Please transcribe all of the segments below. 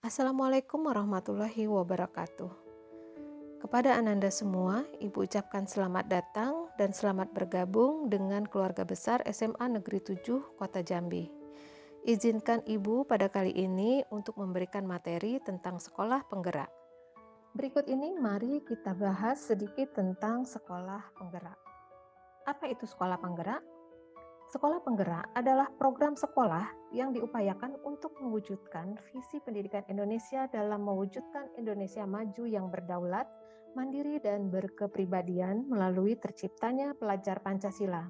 Assalamualaikum warahmatullahi wabarakatuh. Kepada Ananda semua, Ibu ucapkan selamat datang dan selamat bergabung dengan keluarga besar SMA Negeri 7 Kota Jambi. Izinkan Ibu pada kali ini untuk memberikan materi tentang sekolah penggerak. Berikut ini mari kita bahas sedikit tentang sekolah penggerak. Apa itu sekolah penggerak? Sekolah penggerak adalah program sekolah yang diupayakan untuk mewujudkan visi pendidikan Indonesia dalam mewujudkan Indonesia maju yang berdaulat, mandiri, dan berkepribadian melalui terciptanya pelajar Pancasila.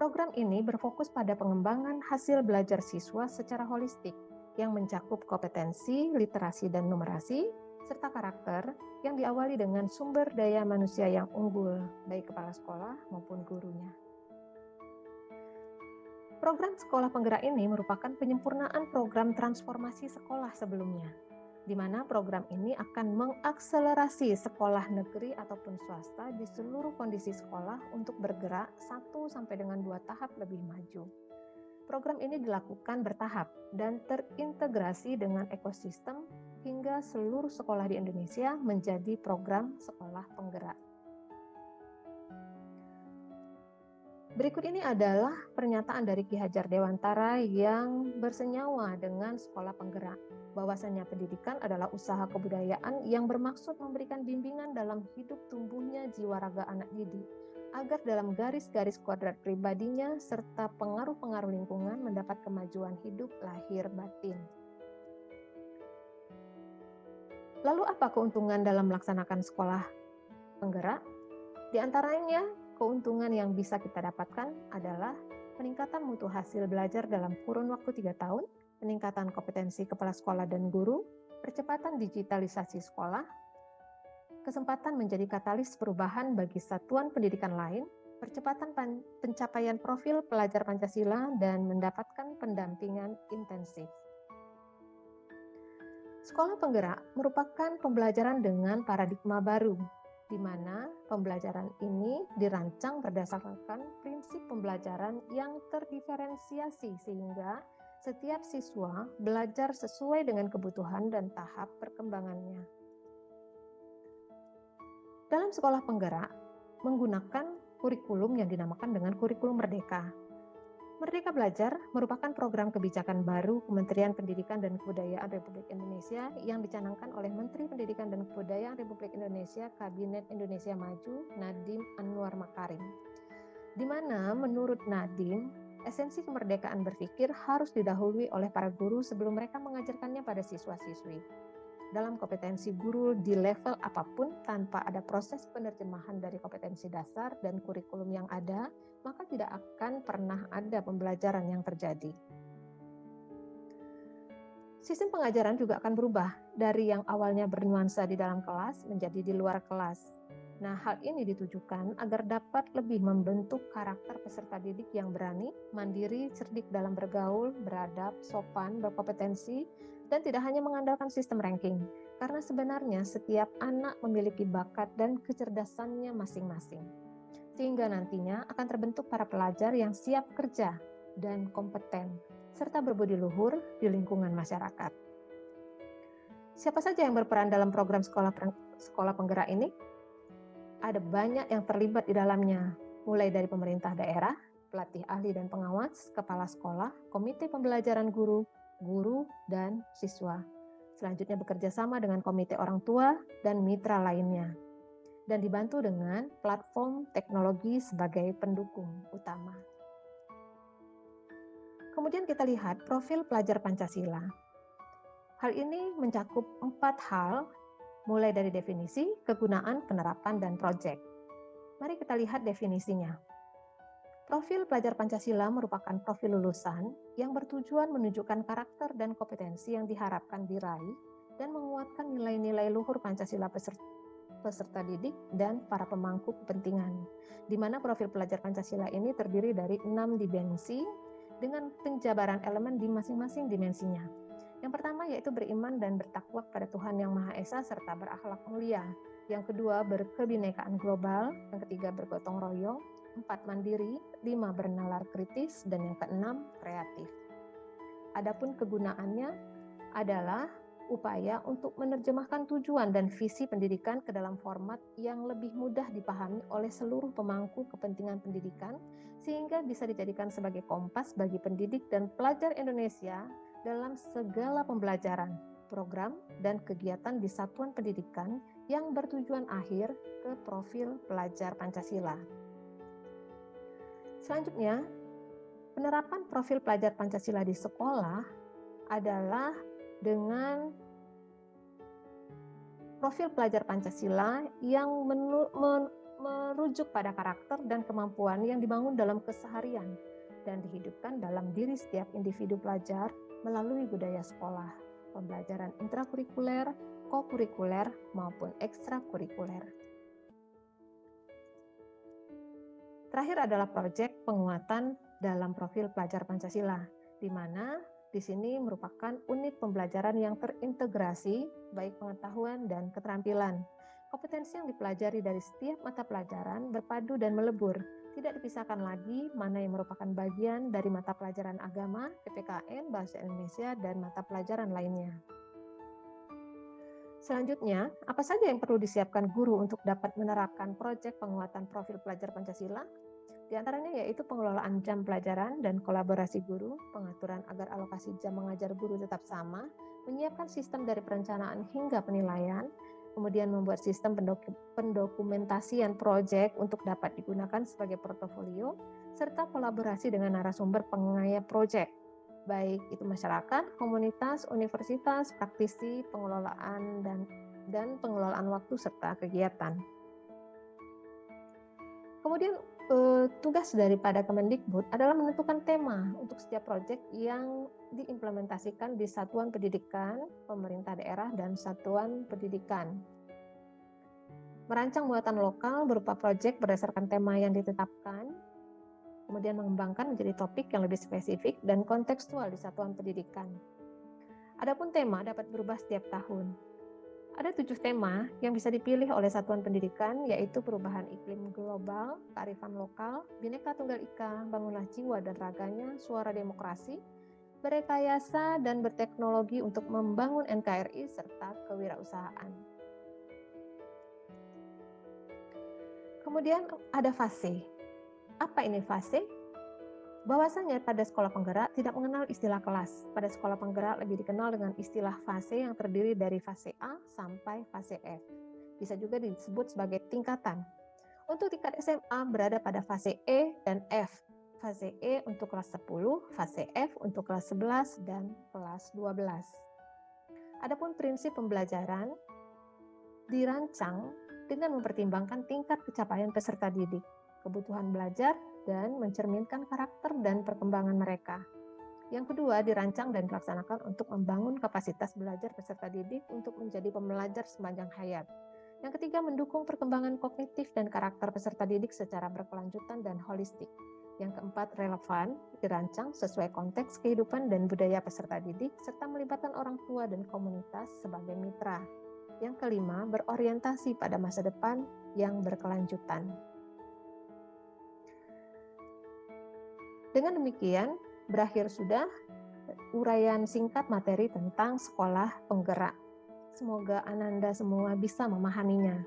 Program ini berfokus pada pengembangan hasil belajar siswa secara holistik yang mencakup kompetensi, literasi, dan numerasi, serta karakter yang diawali dengan sumber daya manusia yang unggul, baik kepala sekolah maupun gurunya. Program sekolah penggerak ini merupakan penyempurnaan program transformasi sekolah sebelumnya, di mana program ini akan mengakselerasi sekolah negeri ataupun swasta di seluruh kondisi sekolah untuk bergerak 1-2 tahap lebih maju. Program ini dilakukan bertahap dan terintegrasi dengan ekosistem hingga seluruh sekolah di Indonesia menjadi program sekolah penggerak. Berikut ini adalah pernyataan dari Ki Hajar Dewantara yang bersenyawa dengan sekolah penggerak, bahwasanya pendidikan adalah usaha kebudayaan yang bermaksud memberikan bimbingan dalam hidup tumbuhnya jiwa raga anak didik, agar dalam garis-garis kuadrat pribadinya serta pengaruh-pengaruh lingkungan mendapat kemajuan hidup lahir batin. Lalu apa keuntungan dalam melaksanakan sekolah penggerak? Di antaranya, keuntungan yang bisa kita dapatkan adalah peningkatan mutu hasil belajar dalam kurun waktu 3 tahun, peningkatan kompetensi kepala sekolah dan guru, percepatan digitalisasi sekolah, kesempatan menjadi katalis perubahan bagi satuan pendidikan lain, percepatan pencapaian profil pelajar Pancasila, dan mendapatkan pendampingan intensif. Sekolah penggerak merupakan pembelajaran dengan paradigma baru, di mana pembelajaran ini dirancang berdasarkan prinsip pembelajaran yang terdiferensiasi sehingga setiap siswa belajar sesuai dengan kebutuhan dan tahap perkembangannya. Dalam sekolah penggerak menggunakan kurikulum yang dinamakan dengan kurikulum Merdeka. Merdeka Belajar merupakan program kebijakan baru Kementerian Pendidikan dan Kebudayaan Republik Indonesia yang dicanangkan oleh Menteri Pendidikan dan Kebudayaan Republik Indonesia Kabinet Indonesia Maju Nadiem Anwar Makarim. Di mana menurut Nadiem, esensi kemerdekaan berpikir harus didahului oleh para guru sebelum mereka mengajarkannya pada siswa-siswi. Dalam kompetensi guru di level apapun tanpa ada proses penerjemahan dari kompetensi dasar dan kurikulum yang ada, maka tidak akan pernah ada pembelajaran yang terjadi. Sistem pengajaran juga akan berubah dari yang awalnya bernuansa di dalam kelas menjadi di luar kelas. Nah, hal ini ditujukan agar dapat lebih membentuk karakter peserta didik yang berani, mandiri, cerdik dalam bergaul, beradab, sopan, berkompetensi, dan tidak hanya mengandalkan sistem ranking. Karena sebenarnya setiap anak memiliki bakat dan kecerdasannya masing-masing. Sehingga nantinya akan terbentuk para pelajar yang siap kerja dan kompeten, serta berbudi luhur di lingkungan masyarakat. Siapa saja yang berperan dalam program sekolah penggerak ini? Ada banyak yang terlibat di dalamnya, mulai dari pemerintah daerah, pelatih ahli dan pengawas, kepala sekolah, komite pembelajaran guru, dan siswa. Selanjutnya bekerja sama dengan komite orang tua dan mitra lainnya. Dan dibantu dengan platform teknologi sebagai pendukung utama. Kemudian kita lihat profil pelajar Pancasila. Hal ini mencakup 4 hal, mulai dari definisi, kegunaan, penerapan, dan proyek. Mari kita lihat definisinya. Profil pelajar Pancasila merupakan profil lulusan yang bertujuan menunjukkan karakter dan kompetensi yang diharapkan diraih dan menguatkan nilai-nilai luhur Pancasila peserta didik dan para pemangku kepentingan, di mana profil pelajar Pancasila ini terdiri dari 6 dimensi dengan penjabaran elemen di masing-masing dimensinya. Yang pertama yaitu beriman dan bertakwa kepada Tuhan Yang Maha Esa serta berakhlak mulia. Yang kedua berkebinekaan global, yang ketiga bergotong royong, 4 mandiri, 5 bernalar kritis, dan yang keenam kreatif. Adapun kegunaannya adalah upaya untuk menerjemahkan tujuan dan visi pendidikan ke dalam format yang lebih mudah dipahami oleh seluruh pemangku kepentingan pendidikan, sehingga bisa dijadikan sebagai kompas bagi pendidik dan pelajar Indonesia dalam segala pembelajaran, program, dan kegiatan di satuan pendidikan yang bertujuan akhir ke profil pelajar Pancasila. Selanjutnya, penerapan profil pelajar Pancasila di sekolah adalah dengan profil pelajar Pancasila yang merujuk pada karakter dan kemampuan yang dibangun dalam keseharian dan dihidupkan dalam diri setiap individu pelajar melalui budaya sekolah, pembelajaran intrakurikuler, kokurikuler, maupun ekstrakurikuler. Terakhir adalah proyek penguatan dalam profil pelajar Pancasila, di mana di sini merupakan unit pembelajaran yang terintegrasi, baik pengetahuan dan keterampilan. Kompetensi yang dipelajari dari setiap mata pelajaran berpadu dan melebur, tidak dipisahkan lagi mana yang merupakan bagian dari mata pelajaran agama, PPKN, Bahasa Indonesia, dan mata pelajaran lainnya. Selanjutnya, apa saja yang perlu disiapkan guru untuk dapat menerapkan proyek penguatan profil pelajar Pancasila? Di antaranya yaitu pengelolaan jam pelajaran dan kolaborasi guru, pengaturan agar alokasi jam mengajar guru tetap sama, menyiapkan sistem dari perencanaan hingga penilaian, kemudian membuat sistem pendokumentasian proyek untuk dapat digunakan sebagai portofolio, serta kolaborasi dengan narasumber pengayap proyek, baik itu masyarakat, komunitas, universitas, praktisi, pengelolaan dan pengelolaan waktu serta kegiatan. Kemudian tugas daripada Kemendikbud adalah menentukan tema untuk setiap proyek yang diimplementasikan di satuan pendidikan, pemerintah daerah, dan satuan pendidikan. Merancang muatan lokal berupa proyek berdasarkan tema yang ditetapkan, kemudian mengembangkan menjadi topik yang lebih spesifik dan kontekstual di satuan pendidikan. Adapun tema dapat berubah setiap tahun. Ada 7 tema yang bisa dipilih oleh satuan pendidikan, yaitu perubahan iklim global, kearifan lokal, Bhinneka Tunggal Ika, bangunlah jiwa dan raganya, suara demokrasi, berekayasa dan berteknologi untuk membangun NKRI, serta kewirausahaan. Kemudian ada fase. Apa ini fase? Bahwasanya pada sekolah penggerak tidak mengenal istilah kelas. Pada sekolah penggerak lebih dikenal dengan istilah fase yang terdiri dari fase A sampai fase F. Bisa juga disebut sebagai tingkatan. Untuk tingkat SMA berada pada fase E dan F. Fase E untuk kelas 10, fase F untuk kelas 11 dan kelas 12. Adapun prinsip pembelajaran dirancang dengan mempertimbangkan tingkat pencapaian peserta didik, kebutuhan belajar, dan mencerminkan karakter dan perkembangan mereka. Yang kedua, dirancang dan dilaksanakan untuk membangun kapasitas belajar peserta didik untuk menjadi pembelajar sepanjang hayat. Yang ketiga, mendukung perkembangan kognitif dan karakter peserta didik secara berkelanjutan dan holistik. Yang keempat, relevan, dirancang sesuai konteks kehidupan dan budaya peserta didik, serta melibatkan orang tua dan komunitas sebagai mitra. Yang kelima, berorientasi pada masa depan yang berkelanjutan. Dengan demikian, berakhir sudah uraian singkat materi tentang sekolah penggerak. Semoga Ananda semua bisa memahaminya.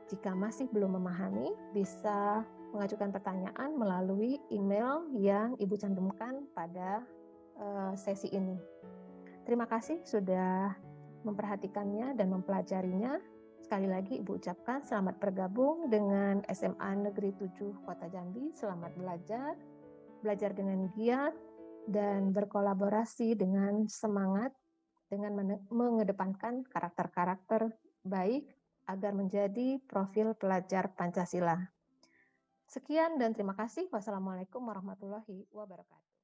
Jika masih belum memahami, bisa mengajukan pertanyaan melalui email yang Ibu cantumkan pada sesi ini. Terima kasih sudah memperhatikannya dan mempelajarinya. Sekali lagi Ibu ucapkan selamat bergabung dengan SMA Negeri 7 Kota Jambi. Selamat belajar dengan giat dan berkolaborasi dengan semangat dengan mengedepankan karakter-karakter baik agar menjadi profil pelajar Pancasila. Sekian dan terima kasih. Wassalamualaikum warahmatullahi wabarakatuh.